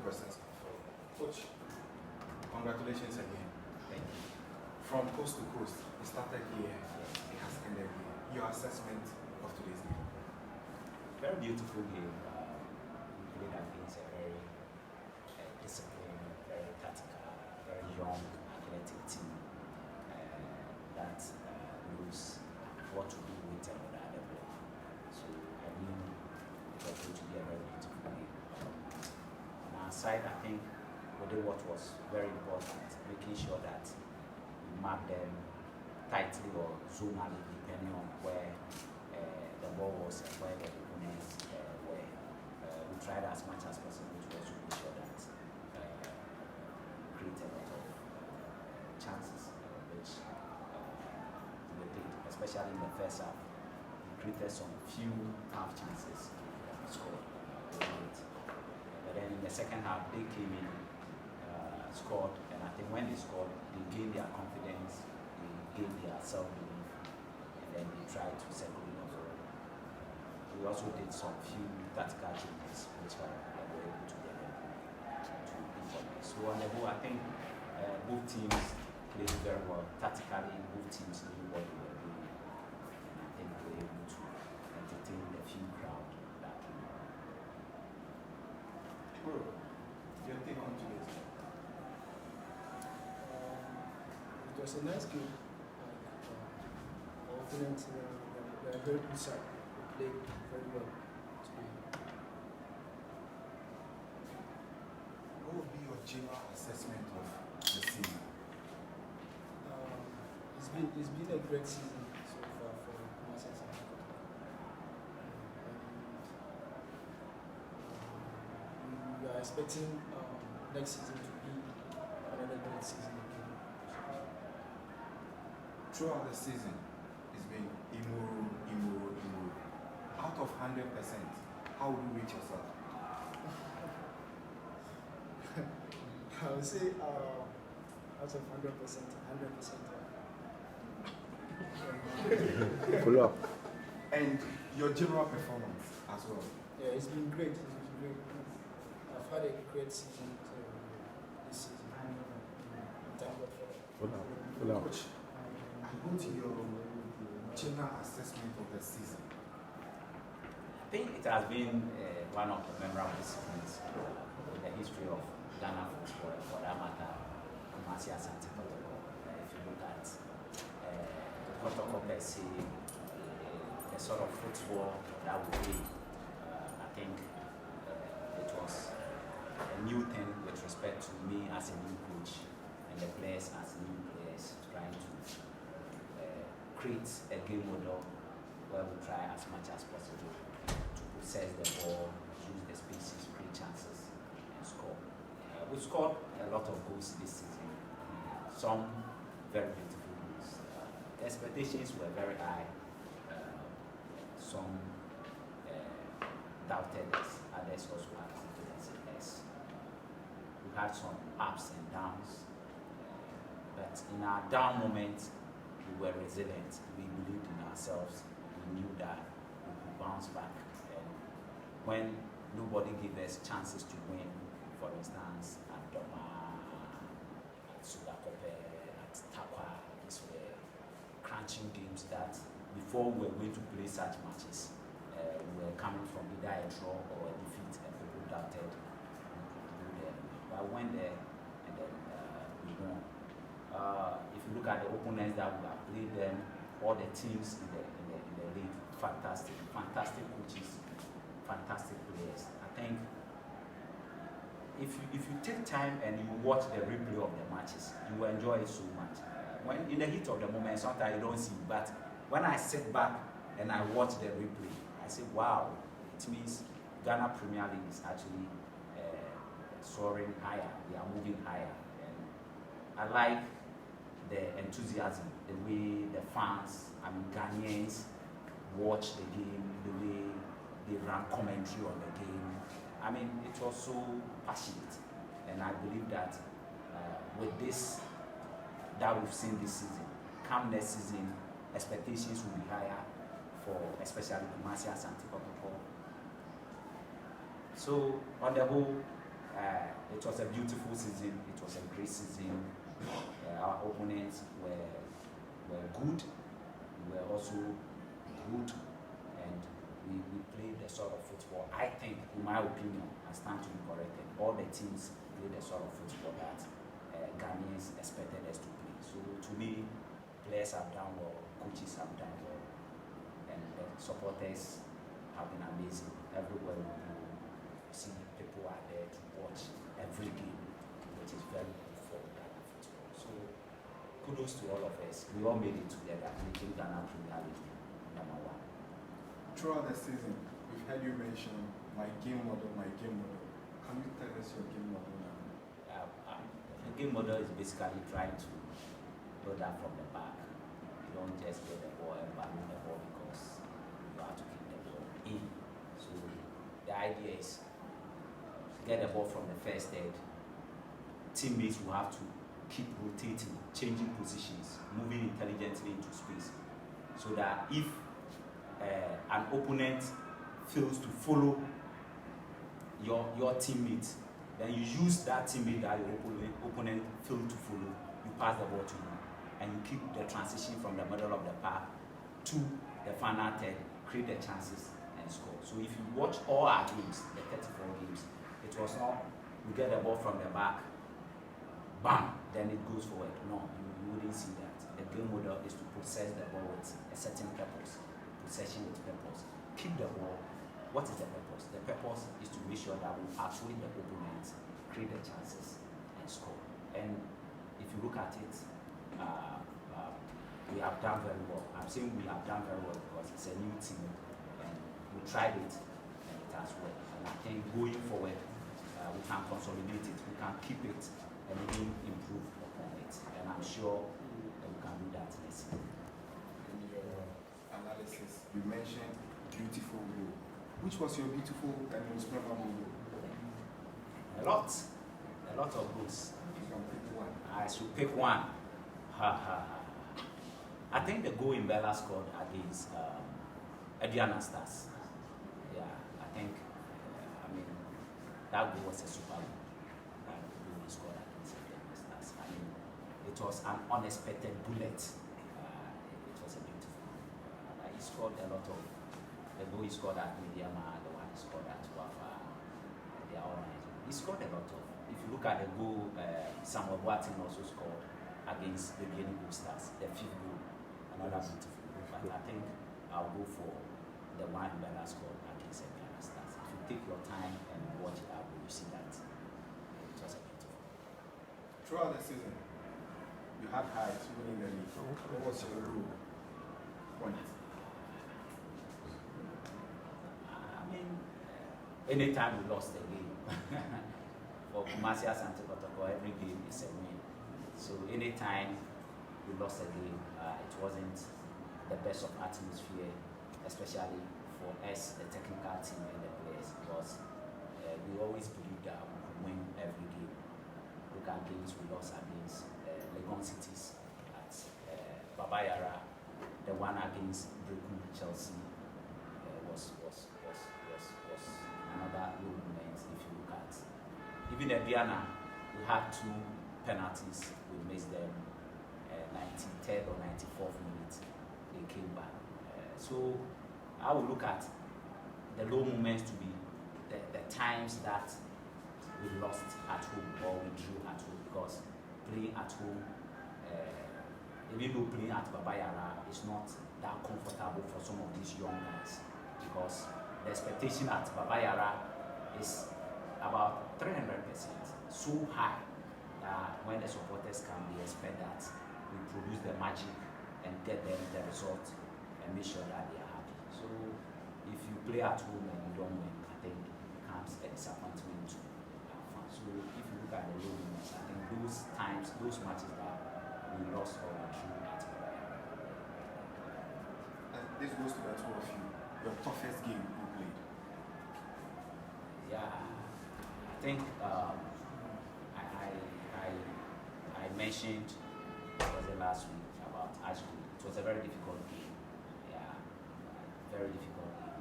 questions can follow. Coach, congratulations again. Thank you. From coast to coast, it started here, it has ended here. Your assessment of today's game? Very beautiful game. We played against a very disciplined, very tactical, very young, athletic team that knows what to do with and with the other ball. So I knew it was going to be a very beautiful game. On our side, I think we did what was very important, making sure that we mark them tightly or zonally, depending on where the ball was and where the opponents were. We tried as much as possible to also make sure that create a lot of chances, which we did, especially in the first half. We created some few half chances and scored. But then in the second half, they came in, scored, and I think when they scored, they gained their confidence, they gained their self-belief, and then they tried to settle it also. We also did some few tactical changes, which were able to get them to implement. So on the whole, I think both teams played very well. Tactically, both teams knew what they were doing, and I think we were able to entertain the few crowd that came. Bro, your take on today's game? It was a nice game. Our opponents were a very good side. They played very well today. What would be your general assessment of the season? It's been a great season so far for Kumasi Asante Kotoko. And we are expecting next season to be another great season again. Throughout the season, it's been Imuru. Out of 100%, how would you rate yourself? I would say out of 100%, 100%. Follow up. And your general performance as well? Yeah, it's been great. It's been great. I've had a great season this season. Thank God for that. Follow up. Coach, I'm going to your general assessment of the season. I think it has been one of the memorable seasons in the history of Ghana football, for that matter, Kumasi Asante Kotoko. If you look at Kotoko per se, the sort of football that we play, I think it was a new thing with respect to me as a new coach and the players as new players, trying to create a game model where we try as much as possible to possess the ball, use the spaces, create chances, and score. We scored a lot of goals this season, some very beautiful goals. The expectations were very high. Some doubted us, others also had confidence in us. We had some ups and downs, but in our down moments, we were resilient. We believed in ourselves. We knew that we could bounce back. And when nobody gave us chances to win, for instance, at Doma, at Sugakope, at Takwa, these were crunching games that before we were going to play such matches, we were coming from either a draw or a defeat, and people doubted we could do them. But I went there and then we won. If you look at the opponents that we have played them, all the teams in the league, fantastic coaches, fantastic players. I think if you take time and you watch the replay of the matches, you will enjoy it so much. When in the heat of the moment, sometimes you don't see, but when I sit back and I watch the replay, I say, wow, it means Ghana Premier League is actually soaring higher. They are moving higher. And I like the enthusiasm, the way the fans, Ghanaians watch the game, the way they run commentary on the game. It was so passionate. And I believe that with this that we've seen this season, come next season, expectations will be higher for especially Kumasi Asante Kotoko. So on the whole, It was a beautiful season. It was a great season. Our opponents were good. We were also good, and we played the sort of football. I think, in my opinion, I stand to be corrected. All the teams played the sort of football that Ghanaians expected us to play. So to me, players have done well, coaches have done well, and the supporters have been amazing. Everywhere we go, see people are there to watch every game, which is very good for Ghana football. So kudos to all of us. We all made it together, making Ghana Premier League number one. Throughout the season, we've heard you mention my game model, my game model. Can you tell us your game model now? The game model is basically trying to build up from the back. You don't just get the ball and balloon the ball because you have to keep the ball in. So the idea is get the ball from the first third. Teammates will have to keep rotating, changing positions, moving intelligently into space, so that if an opponent fails to follow your teammate, then you use that teammate that your opponent failed to follow, you pass the ball to him, and you keep the transition from the middle of the park to the final third, create the chances and score. So if you watch all our games, the 34 games, it was not we get the ball from the back, bam, then it goes forward. No, you wouldn't see that. The game model is to possess the ball with a certain purpose, possession with purpose. Keep the ball. What is the purpose? The purpose is to make sure that we outwit the opponent, create the chances, and score. And if you look at it, we have done very well. I'm saying we have done very well because it's a new team, and we tried it, and it has worked. And I think going forward, we can consolidate it, we can keep it, and even improve upon it. And I'm sure that we can do that next year. In your analysis, you mentioned beautiful goal. Which was your beautiful and most memorable goal? A lot of goals. You can pick one. I should pick one. I think the goal in Bella scored against Ediana Stars. Yeah, I think, that goal was a super goal. That goal he scored against Ediana Stars. It was an unexpected bullet. It was a beautiful goal. He scored a lot of, the goal he scored at Mediama, the one he scored at Wafa, they are all nice. He scored a lot of, if you look at the goal, Samuel Boateng also scored against the Guinea Gold Stars, the fifth goal, another beautiful goal. But I think I'll go for the one Bella scored against the Ghana Stars. If you take your time and watch that goal, you see that it was a beautiful goal. Throughout the season, you had highs winning the league. What was your low point? Anytime we lost a game, for Kumasi Asante Kotoko, every game is a win. So anytime we lost a game, it wasn't the best of atmosphere, especially for us, the technical team and the players, because we always believe that we could win every game. Look at games we lost against Legon Cities at Baba Yara, the one against Brekum Chelsea was another low moment. If you look at even Ediana, we had 2 penalties. We missed them 93rd or 94th minute. They came back. So I would look at the low moments to be the times that we lost at home or we drew at home, because playing at home, even though playing at Baba Yara is not that comfortable for some of these young guys, because the expectation at Baba Yara is about 300%, so high that when the supporters come, they expect that we produce the magic and get them the result and make sure that they are happy. So if you play at home and you don't win, I think it becomes a disappointment to have fun. So if you look at the low moments, I think those times, those matches that we lost or we drew at Baba Yara. And this goes to the two of you. Your toughest game you played? Yeah, I think I mentioned, was it last week, about Ashby. It was a very difficult game. Yeah, very difficult game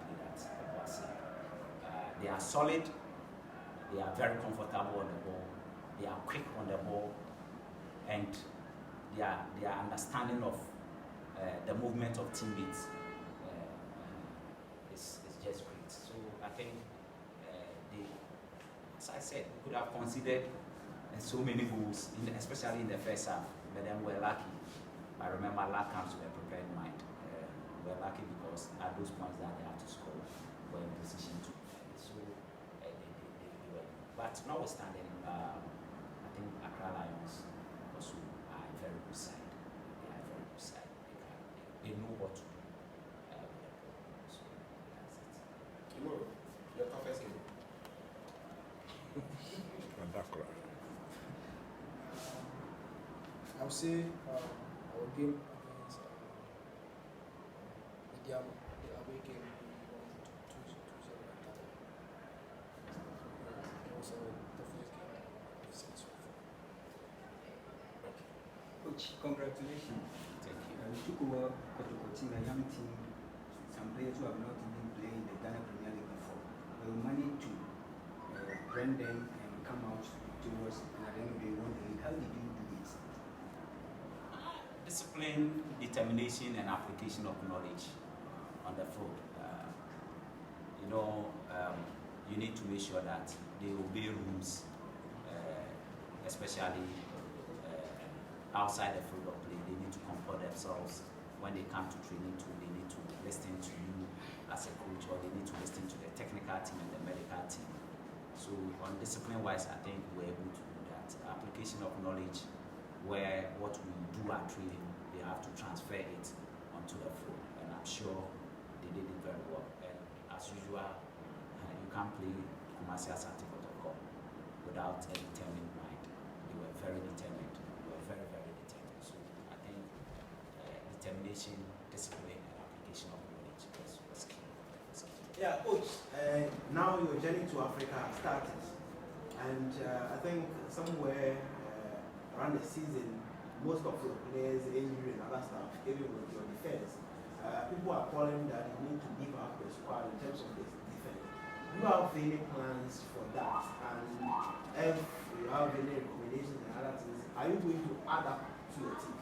we played at Boise. They are solid. They are very comfortable on the ball. They are quick on the ball, and their understanding of the movement of teammates is just great. So I think as I said, we could have considered so many goals, especially in the first half, but then we're lucky. I remember luck comes with a prepared mind. We're lucky because at those points that they have to score, we're in a position to defend. So they were. But notwithstanding, I think Accra Lions also are a very good side. They are a very good side. They know what to do with the ball. So that's it. Tomorrow, your toughest game. I would say our game against Mediamo, the away game, we won 2-0 at that. It was our toughest game I've seen so far. Coach, congratulations. Thank you. You took over coaching a young team, some players who have not even played in the Ghana Premier League before. You managed to bring them and come out towards, and at the end of the day, won the league. How did you do it? Discipline, determination, and application of knowledge on the field. You need to make sure that they obey rules, especially outside the field of play. They need to comport themselves. When they come to training too, they need to listen to you as a coach, or they need to listen to the technical team and the medical team. So on discipline-wise, I think we're able to do that. Application of knowledge, where what we do at training, they have to transfer it onto the field, and I'm sure they did it very well. And as usual, you can't play Kumasi Asante Kotoko without a determined mind. They were very determined. They were very, very determined. So I think determination, discipline, and application of knowledge was key. Yeah, coach, now your journey to Africa has started, and I think somewhere around the season, most of your players, injury and other stuff, even with your defense, people are calling that you need to give up the squad in terms of the defense. Do you have any plans for that? And if you have any recommendations and other things, are you going to add up to your team?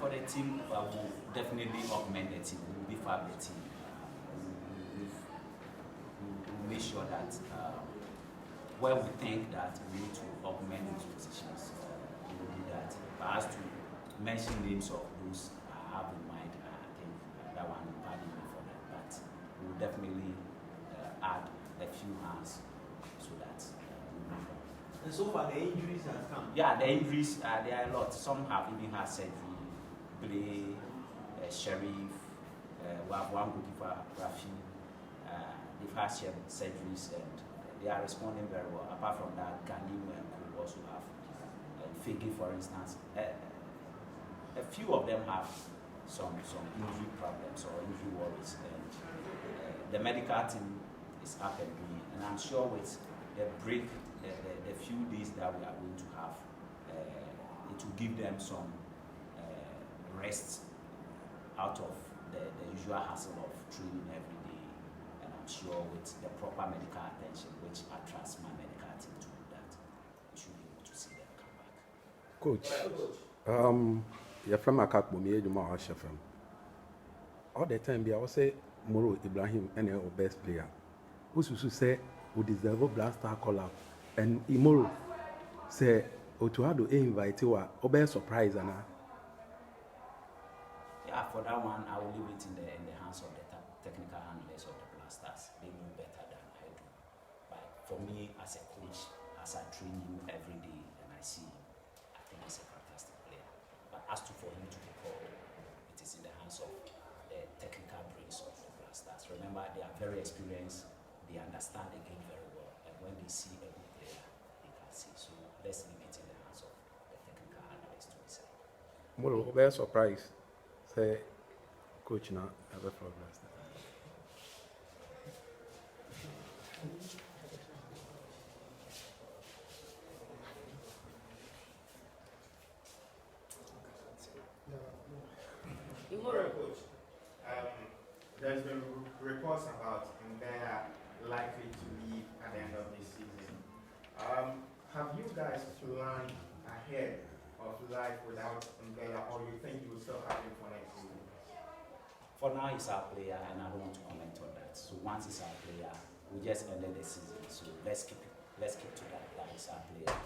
For the team, we'll definitely augment the team. We'll beef up the team. We'll make sure that where we think that we need to augment those positions, we will do that. But as to mention names of those I have in mind, I think that one will pardon me for that. But we will definitely add a few hands so that we move on. And so far, the injuries have come. Yeah, the injuries, there are a lot. Some have even had surgery. Blay, Sheriff, we have one goalkeeper, Rafi. They've had surgeries and they are responding very well. Apart from that, Ganim and Kuru also have Figi, for instance. A few of them have some injury problems or injury worries. And the medical team is up and doing. And I'm sure with the break, the few days that we are going to have, it will give them some rest out of the usual hassle of training every day. And I'm sure with the proper medical attention, which I trust my medical team to do that, we should be able to see them come back. Coach, you're from Akakbumi, you're all the time, I was say Moro Ibrahim and our best player. Who's to say we deserve a blast star call up, and Imoro say Otuado invite you a best surprise and Yeah, for that one, I will leave it in the hands of the technical handlers of the Blasters. They know better than I do. But for me, as a coach, as I train him every day and I see him, I think he's a fantastic player. But as to for him to be called, it is in the hands of the technical brains of the Blasters. Remember, they are very experienced. They understand the game very well. And when they see a good player, they can see. So let's leave it in the hands of the technical handlers to decide. Moro, best surprise. Say, coach, now have a problem. Coach, there's been reports about Mbea likely to leave at the end of this season. you guys plan ahead of life without Mbella, or you think you will still have him for next season? For now, he's our player, and I don't want to comment on that. So once he's our player, we just ended the season. So let's keep to that. That is our player.